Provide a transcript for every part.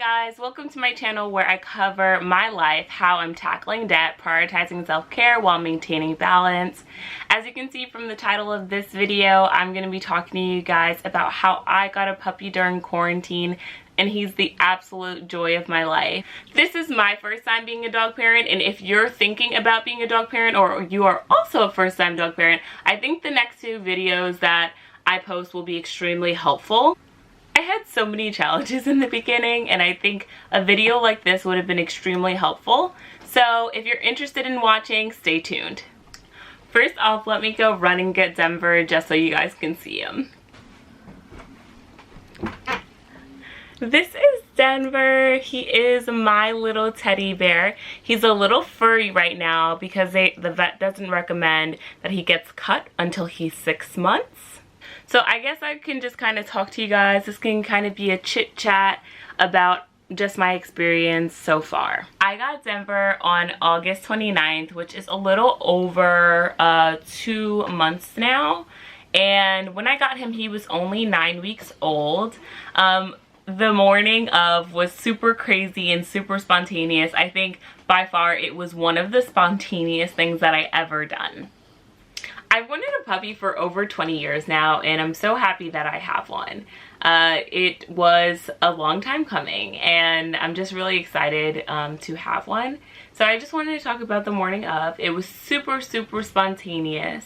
guys, welcome to my channel where I cover my life, how I'm tackling debt, prioritizing self-care while maintaining balance. As you can see from the title of this video, I'm going to be talking to you guys about how I got a puppy during quarantine, and he's the absolute joy of my life. This is my first time being a dog parent, and if you're thinking about being a dog parent or you are also a first-time dog parent, I think the next two videos that I post will be extremely helpful. I had so many challenges in the beginning, and I think a video like this would have been extremely helpful. So if you're interested in watching, stay tuned. First off, let me go run and get Denver just so you guys can see him. This is Denver. He is my little teddy bear. He's a little furry right now because the vet doesn't recommend that he gets cut until he's 6 months. So I guess I can just kind of talk to you guys. This can kind of be a chit chat about just my experience so far. I got Denver on August 29th, which is a little over 2 months now. And when I got him, he was only 9 weeks old. The morning of was super crazy and super spontaneous. I think by far it was one of the spontaneous things that I ever done. I've wanted a puppy for over 20 years now, and I'm so happy that I have one. It was a long time coming, and I'm just really excited to have one. So I just wanted to talk about the morning of. It was super spontaneous.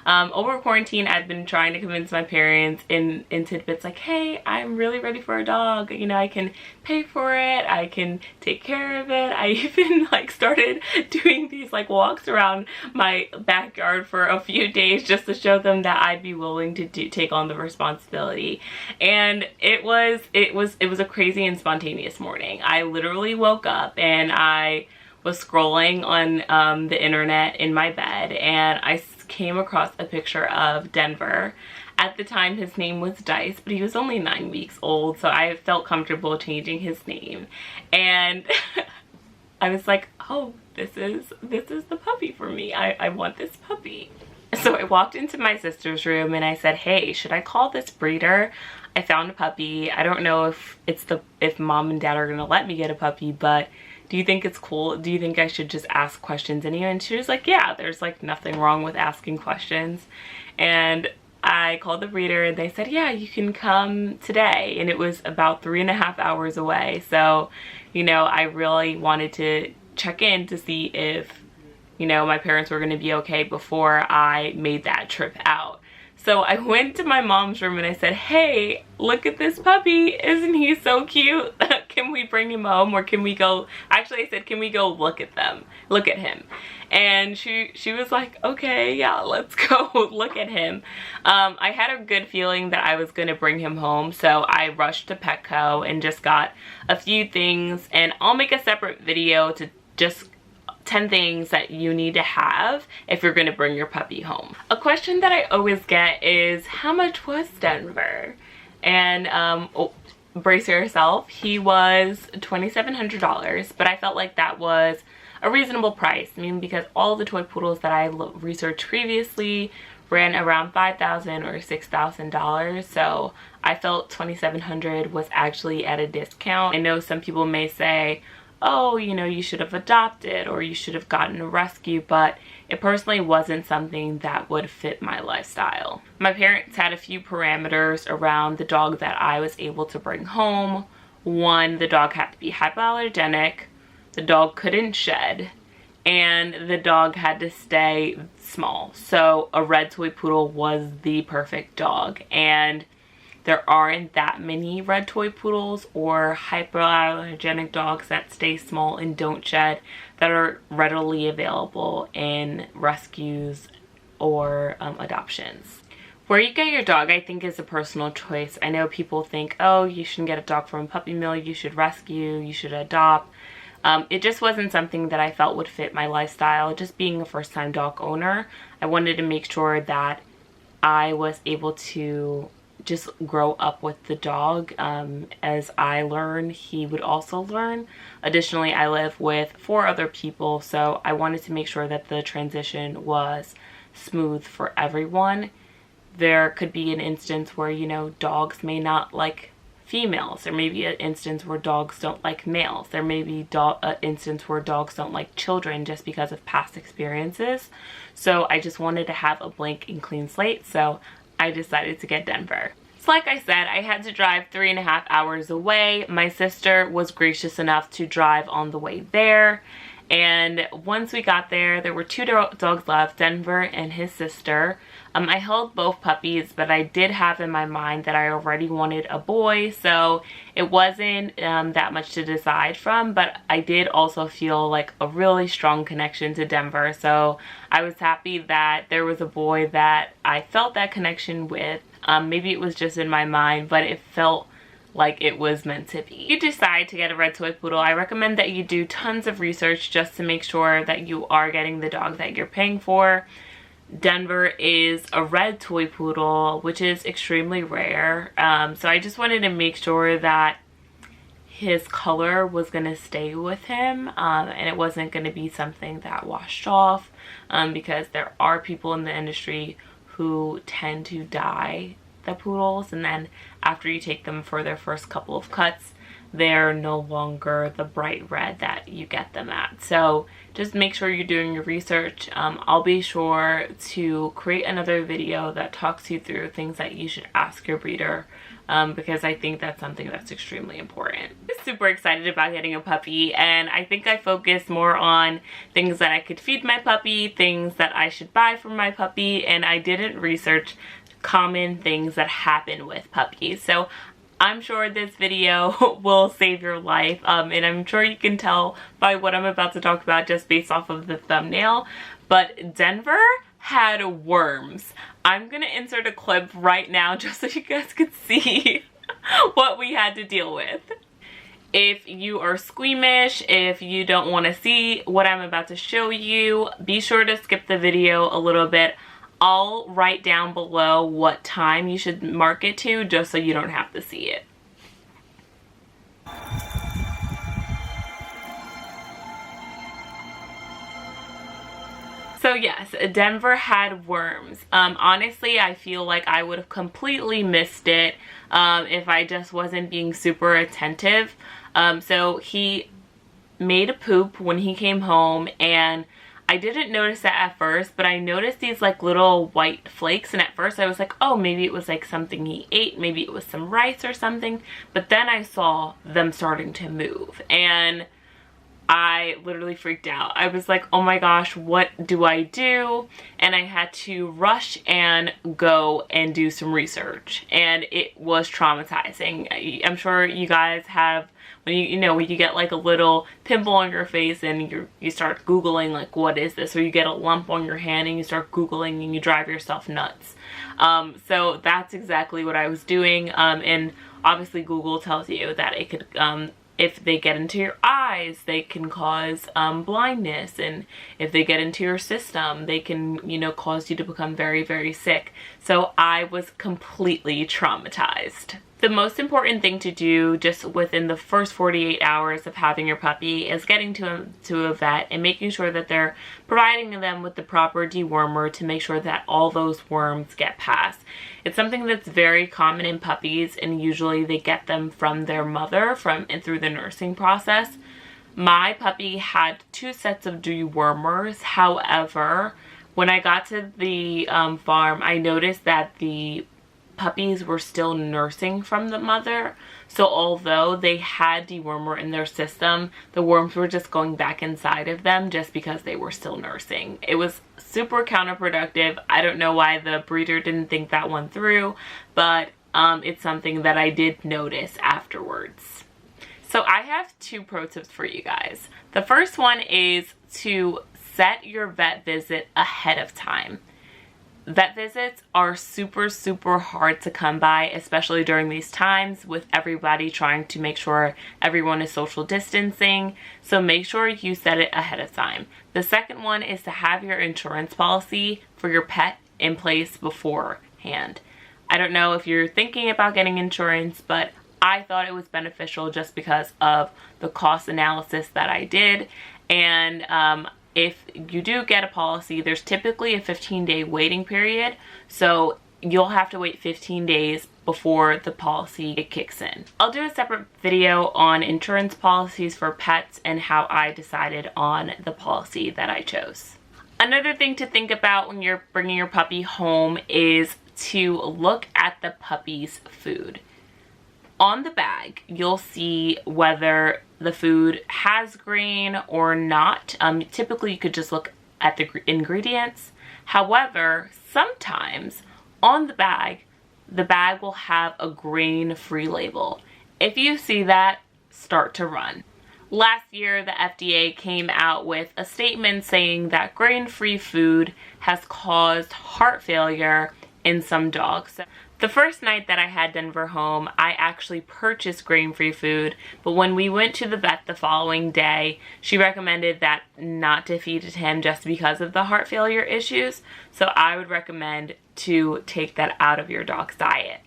Over quarantine, I've been trying to convince my parents in tidbits like, hey, I'm really ready for a dog. You know, I can pay for it. I can take care of it. I even like started doing these like walks around my backyard for a few days just to show them that I'd be willing to take on the responsibility. And it was a crazy and spontaneous morning. I literally woke up and I was scrolling on the internet in my bed, and I came across a picture of Denver. At the time his name was Dice, but he was only 9 weeks old, so I felt comfortable changing his name. And I was like, oh, this is the puppy for me. I want this puppy. So I walked into my sister's room and I said, hey, should I call this breeder? I found a puppy. I don't know if mom and dad are gonna let me get a puppy, but do you think it's cool? Do you think I should just ask questions anyway? And she was like, yeah, there's like nothing wrong with asking questions. And I called the breeder and they said, yeah, you can come today. And it was about 3.5 hours away. So, you know, I really wanted to check in to see if, you know, my parents were going to be okay before I made that trip out. So I went to my mom's room and I said, hey, look at this puppy. Isn't he so cute? Can we bring him home, or can we go? Actually, I said, can we go look at him? And she was like, okay, yeah, let's go look at him. I had a good feeling that I was going to bring him home. So I rushed to Petco and just got a few things, and I'll make a separate video to just 10 things that you need to have if you're going to bring your puppy home. A question that I always get is, how much was Denver? And brace yourself, he was $2,700, but I felt like that was a reasonable price. I mean, because all the toy poodles that I researched previously ran around $5,000 or $6,000, so I felt $2,700 was actually at a discount. I know some people may say, oh, you know, you should have adopted or you should have gotten a rescue, but it personally wasn't something that would fit my lifestyle. My parents had a few parameters around the dog that I was able to bring home. One, the dog had to be hypoallergenic, the dog couldn't shed, and the dog had to stay small. So a red toy poodle was the perfect dog, and there aren't that many red toy poodles or hypoallergenic dogs that stay small and don't shed that are readily available in rescues or adoptions. Where you get your dog, I think, is a personal choice. I know people think, oh, you shouldn't get a dog from a puppy mill, you should rescue, you should adopt. It just wasn't something that I felt would fit my lifestyle. Just being a first-time dog owner, I wanted to make sure that I was able to just grow up with the dog. As I learn, he would also learn. Additionally, I live with 4 other people, so I wanted to make sure that the transition was smooth for everyone. There could be an instance where, you know, dogs may not like females. There may be an instance where dogs don't like males. There may be an instance where dogs don't like children just because of past experiences. So I just wanted to have a blank and clean slate, so I decided to get Denver. So like I said, I had to drive 3.5 hours away. My sister was gracious enough to drive on the way there. And once we got there, there were 2 dogs left, Denver and his sister. I held both puppies, but I did have in my mind that I already wanted a boy, so it wasn't that much to decide from, but I did also feel like a really strong connection to Denver, so I was happy that there was a boy that I felt that connection with. Maybe it was just in my mind, but it felt like it was meant to be. If you decide to get a red toy poodle, I recommend that you do tons of research just to make sure that you are getting the dog that you're paying for. Denver is a red toy poodle, which is extremely rare. So I just wanted to make sure that his color was going to stay with him, and it wasn't going to be something that washed off, because there are people in the industry who tend to dye the poodles, and then after you take them for their first couple of cuts, they're no longer the bright red that you get them at. So just make sure you're doing your research. I'll be sure to create another video that talks you through things that you should ask your breeder, because I think that's something that's extremely important. I'm super excited about getting a puppy, and I think I focused more on things that I could feed my puppy, things that I should buy for my puppy, and I didn't research common things that happen with puppies. So I'm sure this video will save your life, and I'm sure you can tell by what I'm about to talk about just based off of the thumbnail, but Denver had worms. I'm gonna insert a clip right now just so you guys can see what we had to deal with. If you are squeamish, if you don't want to see what I'm about to show you, be sure to skip the video a little bit. I'll write down below what time you should mark it to, just so you don't have to see it. So yes, Denver had worms. Honestly, I feel like I would have completely missed it if I just wasn't being super attentive. So he made a poop when he came home, and I didn't notice that at first, but I noticed these like little white flakes, and at first I was like, oh, maybe it was like something he ate, maybe it was some rice or something, but then I saw them starting to move, and I literally freaked out. I was like, oh my gosh, what do I do? And I had to rush and go and do some research, and it was traumatizing. I'm sure you guys have, when when you get like a little pimple on your face and you start Googling like, what is this? Or you get a lump on your hand and you start Googling and you drive yourself nuts. So that's exactly what I was doing. And obviously Google tells you that it could, if they get into your eyes, they can cause blindness, and if they get into your system, they can, cause you to become very, very sick. So I was completely traumatized. The most important thing to do just within the first 48 hours of having your puppy is getting to a vet and making sure that they're providing them with the proper dewormer to make sure that all those worms get past. It's something that's very common in puppies, and usually they get them from their mother and through the nursing process. My puppy had 2 sets of dewormers. However, when I got to the farm, I noticed that the puppies were still nursing from the mother, so although they had dewormer in their system, the worms were just going back inside of them just because they were still nursing. It was super counterproductive. I don't know why the breeder didn't think that one through, but it's something that I did notice afterwards. So I have 2 pro tips for you guys. The first one is to set your vet visit ahead of time. Vet visits are super, super hard to come by, especially during these times with everybody trying to make sure everyone is social distancing. So make sure you set it ahead of time. The second one is to have your insurance policy for your pet in place beforehand. I don't know if you're thinking about getting insurance, but I thought it was beneficial just because of the cost analysis that I did. And if you do get a policy, there's typically a 15-day waiting period. So you'll have to wait 15 days before the policy kicks in. I'll do a separate video on insurance policies for pets and how I decided on the policy that I chose. Another thing to think about when you're bringing your puppy home is to look at the puppy's food. On the bag, you'll see whether the food has grain or not. Typically, you could just look at the ingredients. However, sometimes on the bag will have a grain-free label. If you see that, start to run. Last year, the FDA came out with a statement saying that grain-free food has caused heart failure in some dogs. The first night that I had Denver home, I actually purchased grain-free food, but when we went to the vet the following day, she recommended that not to feed it to him just because of the heart failure issues, so I would recommend to take that out of your dog's diet.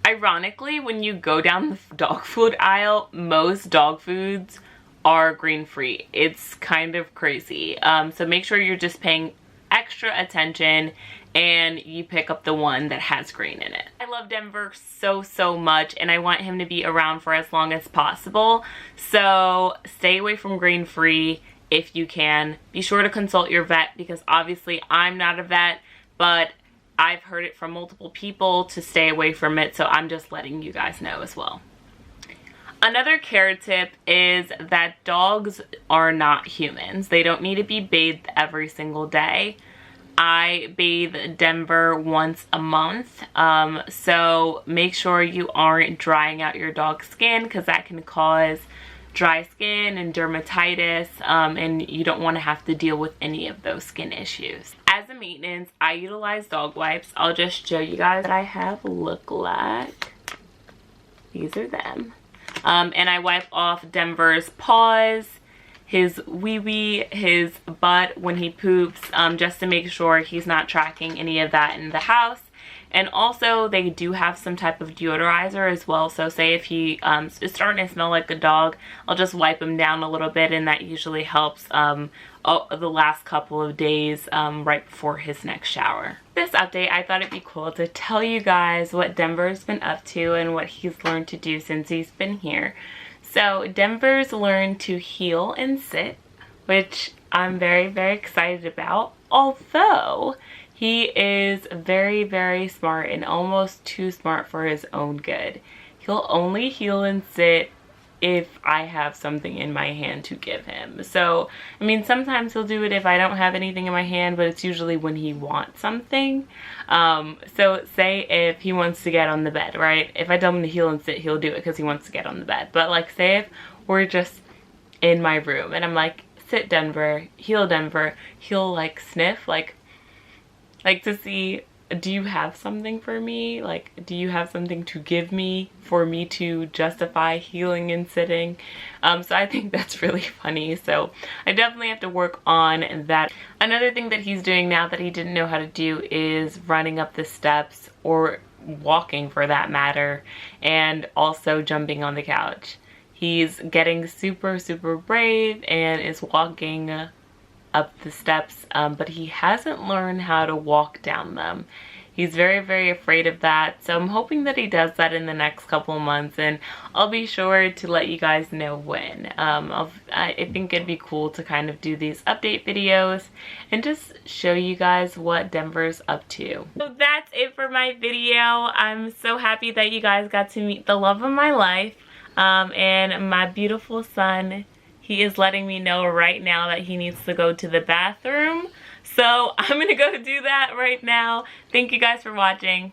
Ironically, when you go down the dog food aisle, most dog foods are grain-free. It's kind of crazy, so make sure you're just paying extra attention and you pick up the one that has grain in it. I love Denver so much and I want him to be around for as long as possible. So stay away from grain-free if you can. Be sure to consult your vet because obviously I'm not a vet, but I've heard it from multiple people to stay away from it. So I'm just letting you guys know as well. Another care tip is that dogs are not humans. They don't need to be bathed every single day. I bathe Denver once a month, so make sure you aren't drying out your dog's skin because that can cause dry skin and dermatitis, and you don't want to have to deal with any of those skin issues. As a maintenance, I utilize dog wipes. I'll just show you guys what I have look like. These are them. And I wipe off Denver's paws, his wee-wee, his butt when he poops, just to make sure he's not tracking any of that in the house. And also they do have some type of deodorizer as well, so say if he is starting to smell like a dog, I'll just wipe him down a little bit and that usually helps the last couple of days right before his next shower. This update, I thought it'd be cool to tell you guys what Denver's been up to and what he's learned to do since he's been here. So Denver's learned to heel and sit, which I'm very excited about, although he is very smart and almost too smart for his own good. He'll only heel and sit if I have something in my hand to give him. So, I mean, sometimes he'll do it if I don't have anything in my hand, but it's usually when he wants something. So say if he wants to get on the bed, right? If I tell him to heel and sit, he'll do it because he wants to get on the bed. But like, say if we're just in my room and I'm like, sit Denver, heel Denver, he'll like sniff, like to see, do you have something for me? Like, do you have something to give me for me to justify healing and sitting? So I think that's really funny. So I definitely have to work on that. Another thing that he's doing now that he didn't know how to do is running up the steps, or walking for that matter, and also jumping on the couch. He's getting super brave and is walking up the steps, but he hasn't learned how to walk down them. He's very afraid of that, so I'm hoping that he does that in the next couple months, and I'll be sure to let you guys know when. I think it'd be cool to kind of do these update videos and just show you guys what Denver's up to. So that's it for my video. I'm so happy that you guys got to meet the love of my life, and my beautiful son. He is letting me know right now that he needs to go to the bathroom. So I'm gonna go do that right now. Thank you guys for watching.